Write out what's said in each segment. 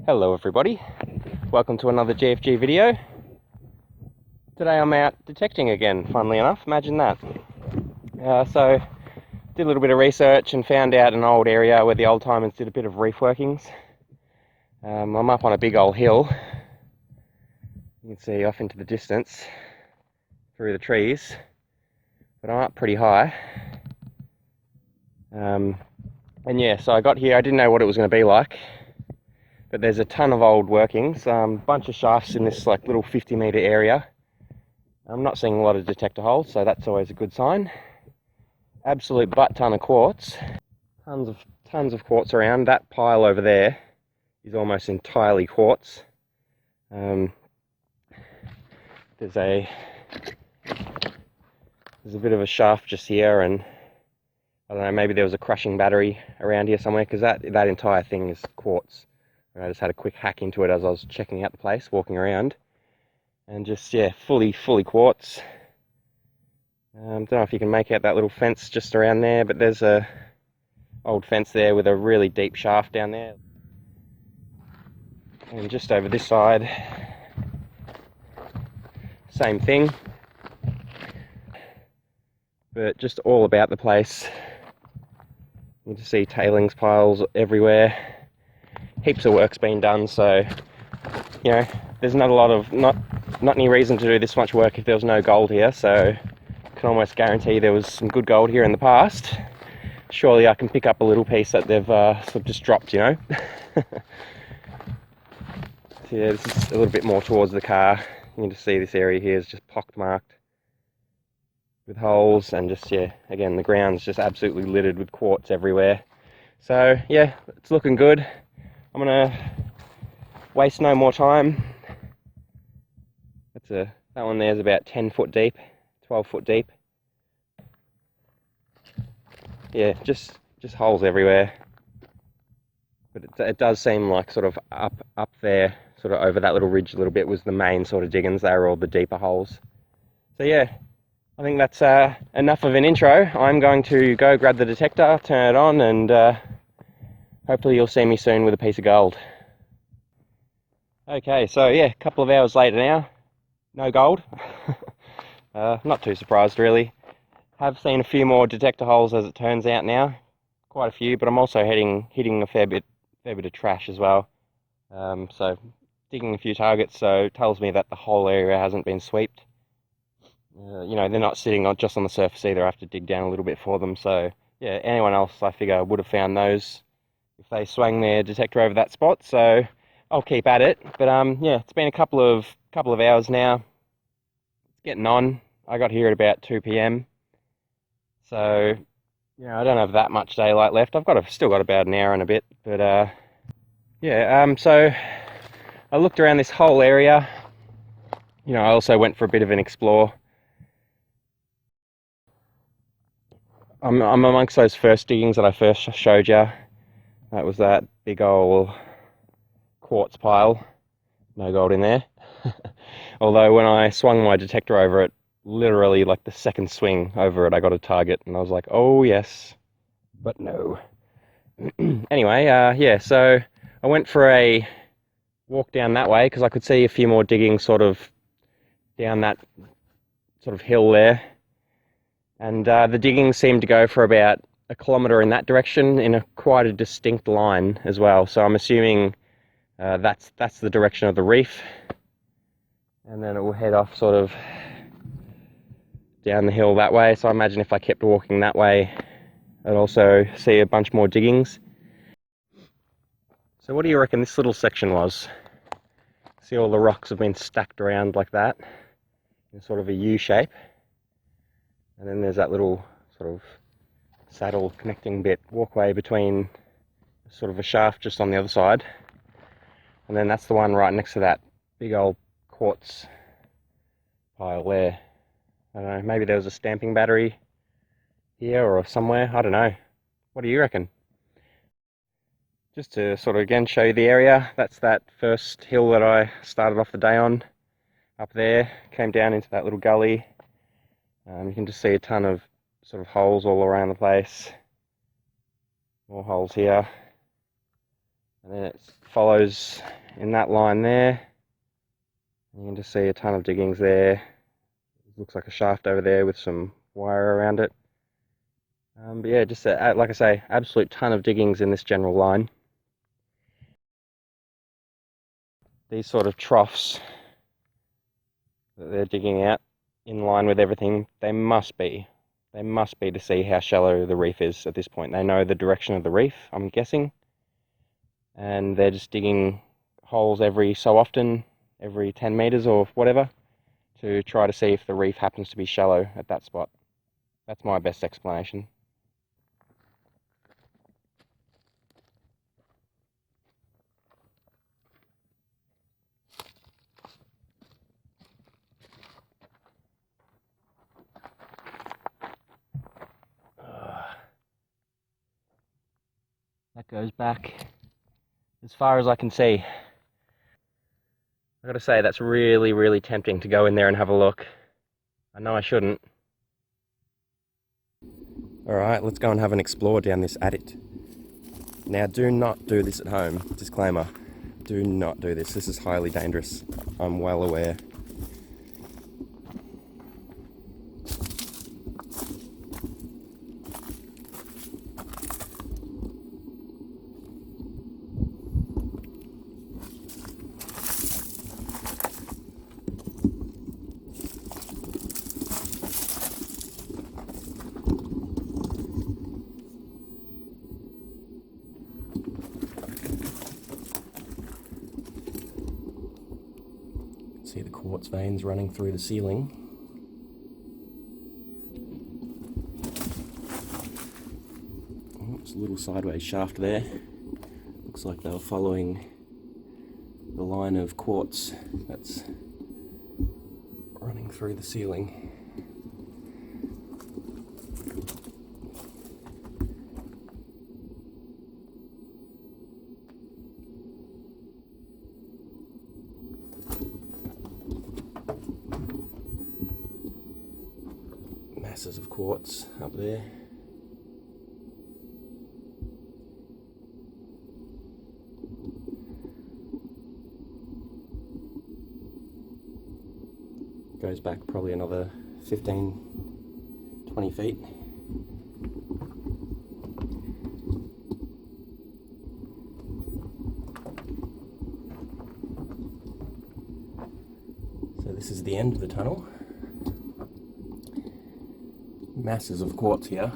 Hello everybody, welcome to another GFG video. Today I'm out detecting again, funnily enough, imagine that. So did a little bit of research and found out an old area where the old timers did a bit of reef workings. I'm up on a big old hill, you can see off into the distance through the trees, but I'm up pretty high. And yeah, so I got here, I didn't know what it was going to be like. But there's a ton of old workings, bunch of shafts in this like little 50-meter area. I'm not seeing a lot of detector holes, so that's always a good sign. Absolute butt ton of quartz, tons of quartz around. That pile over there is almost entirely quartz. There's a bit of a shaft just here, and I don't know, maybe there was a crushing battery around here somewhere, because that entire thing is quartz. I just had a quick hack into it as I was checking out the place, walking around, and just, yeah, fully quartz. Don't know if you can make out that little fence just around there, but there's a old fence there with a really deep shaft down there. And just over this side, same thing, but just all about the place. You can see tailings piles everywhere. Heaps of work's been done, so you know there's not any reason to do this much work if there was no gold here. So I can almost guarantee there was some good gold here in the past. Surely I can pick up a little piece that they've sort of just dropped, you know. So yeah, this is a little bit more towards the car. You can just see this area here is just pockmarked with holes, and just, yeah, again, the ground's just absolutely littered with quartz everywhere. So yeah, it's looking good. I'm gonna waste no more time. That one there's about 10 foot deep, 12 foot deep. Yeah, just holes everywhere. But it does seem like sort of up there, sort of over that little ridge a little bit, was the main sort of diggings. They were all the deeper holes. So yeah, I think that's enough of an intro. I'm going to go grab the detector, turn it on, and hopefully you'll see me soon with a piece of gold. Okay, so yeah, a couple of hours later now, no gold. Not too surprised really. Have seen a few more detector holes as it turns out now, quite a few, but I'm also hitting a fair bit of trash as well. So digging a few targets, so it tells me that the whole area hasn't been swept. You know, they're not sitting just on the surface either. I have to dig down a little bit for them. So yeah, anyone else I figure would have found those if they swung their detector over that spot. So I'll keep at it. But yeah, it's been a couple of hours now. It's getting on. I got here at about 2 p.m. So you know, I don't have that much daylight left. Still got about an hour and a bit. But yeah, so I looked around this whole area. You know, I also went for a bit of an explore. I'm amongst those first diggings that I first showed you. That was that big old quartz pile. No gold in there. Although when I swung my detector over it, literally like the second swing over it, I got a target, and I was like, oh yes, but no. Anyway, yeah, so I went for a walk down that way because I could see a few more diggings sort of down that sort of hill there. And the diggings seemed to go for about 1 kilometre in that direction in quite a distinct line as well. So I'm assuming that's the direction of the reef. And then it will head off sort of down the hill that way. So I imagine if I kept walking that way, I'd also see a bunch more diggings. So what do you reckon this little section was? See, all the rocks have been stacked around like that in sort of a U shape. And then there's that little sort of saddle connecting bit, walkway between sort of a shaft just on the other side. And then that's the one right next to that big old quartz pile there. I don't know, maybe there was a stamping battery here or somewhere, I don't know. What do you reckon? Just to sort of again show you the area, that's that first hill that I started off the day on. Up there, came down into that little gully. You can just see a ton of sort of holes all around the place. More holes here. And then it follows in that line there. You can just see a ton of diggings there. Looks like a shaft over there with some wire around it. But yeah, just like I say, absolute ton of diggings in this general line. These sort of troughs that they're digging out in line with everything, they must be to see how shallow the reef is at this point. They know the direction of the reef, I'm guessing, and they're just digging holes every so often, every 10 meters or whatever, to try to see if the reef happens to be shallow at that spot. That's my best explanation. That goes back as far as I can see. I gotta say, that's really, really tempting to go in there and have a look. I know I shouldn't. Alright, let's go and have an explore down this adit. Now, do not do this at home. Disclaimer. Do not do this. This is highly dangerous. I'm well aware. See the quartz veins running through the ceiling. Oh, there's a little sideways shaft there. Looks like they were following the line of quartz that's running through the ceiling. Masses of quartz up there. Goes back probably another 15, 20 feet. So this is the end of the tunnel. Masses of quartz here.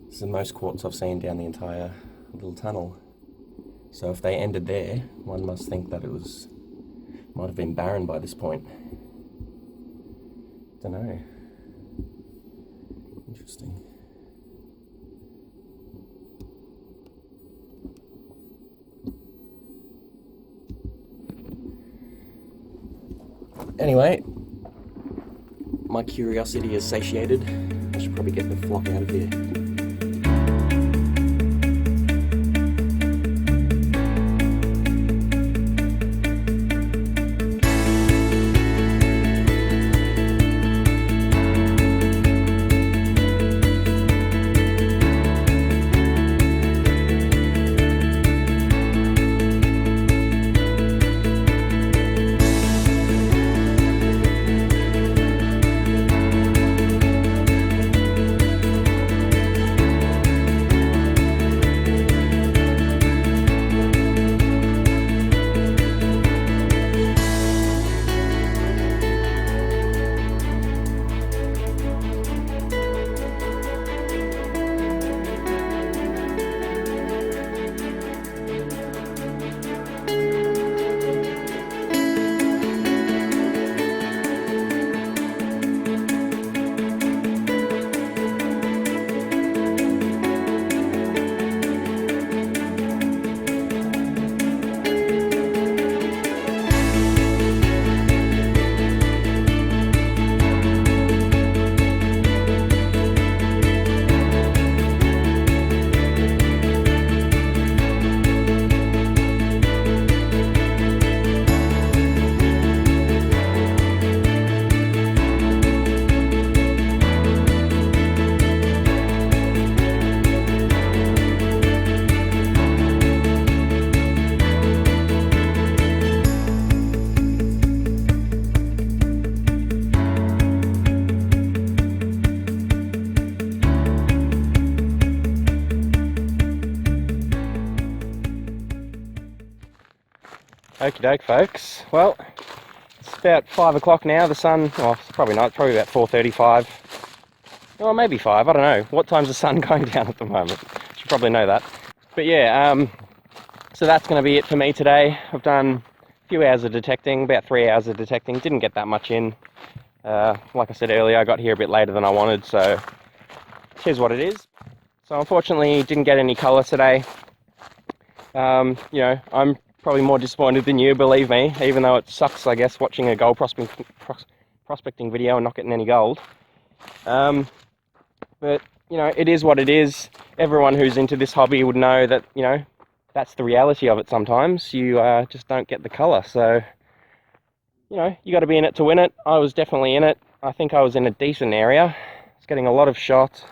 This is the most quartz I've seen down the entire little tunnel. So if they ended there, one must think that it might have been barren by this point. Don't know. Interesting. Anyway, my curiosity is satiated. I should probably get the flock out of here. Okie doke, folks. Well, it's about 5 o'clock now. The sun, well, it's probably not, it's probably about 4:35. Or maybe 5, I don't know. What time's the sun going down at the moment? Should probably know that. But yeah, so that's going to be it for me today. I've done a few hours of detecting, about 3 hours of detecting. Didn't get that much in. Like I said earlier, I got here a bit later than I wanted, so here's what it is. So unfortunately, didn't get any colour today. You know, I'm probably more disappointed than you, believe me, even though it sucks, I guess, watching a gold prospecting video and not getting any gold. But, you know, it is what it is. Everyone who's into this hobby would know that, you know, that's the reality of it sometimes. You just don't get the colour, so, you know, you got to be in it to win it. I was definitely in it. I think I was in a decent area. I was getting a lot of shot,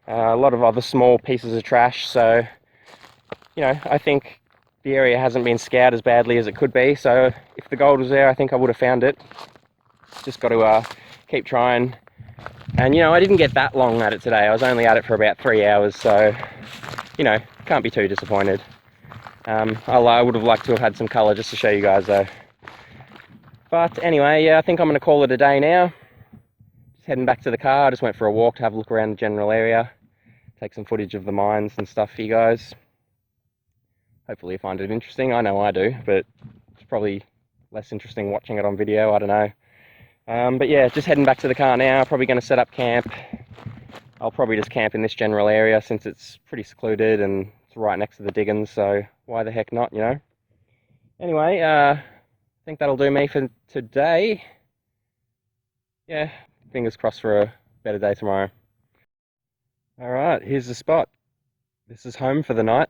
a lot of other small pieces of trash, so, you know, I think the area hasn't been scoured as badly as it could be, so if the gold was there, I think I would have found it. Just got to keep trying. And, you know, I didn't get that long at it today. I was only at it for about 3 hours, so, you know, can't be too disappointed. I would have liked to have had some colour just to show you guys, though. But anyway, yeah, I think I'm going to call it a day now. Just heading back to the car. I just went for a walk to have a look around the general area. Take some footage of the mines and stuff for you guys. Hopefully you find it interesting. I know I do, but it's probably less interesting watching it on video. I don't know. But yeah, just heading back to the car now. Probably going to set up camp. I'll probably just camp in this general area since it's pretty secluded and it's right next to the Diggin, so why the heck not, you know? Anyway, I think that'll do me for today. Yeah, fingers crossed for a better day tomorrow. Alright, here's the spot. This is home for the night.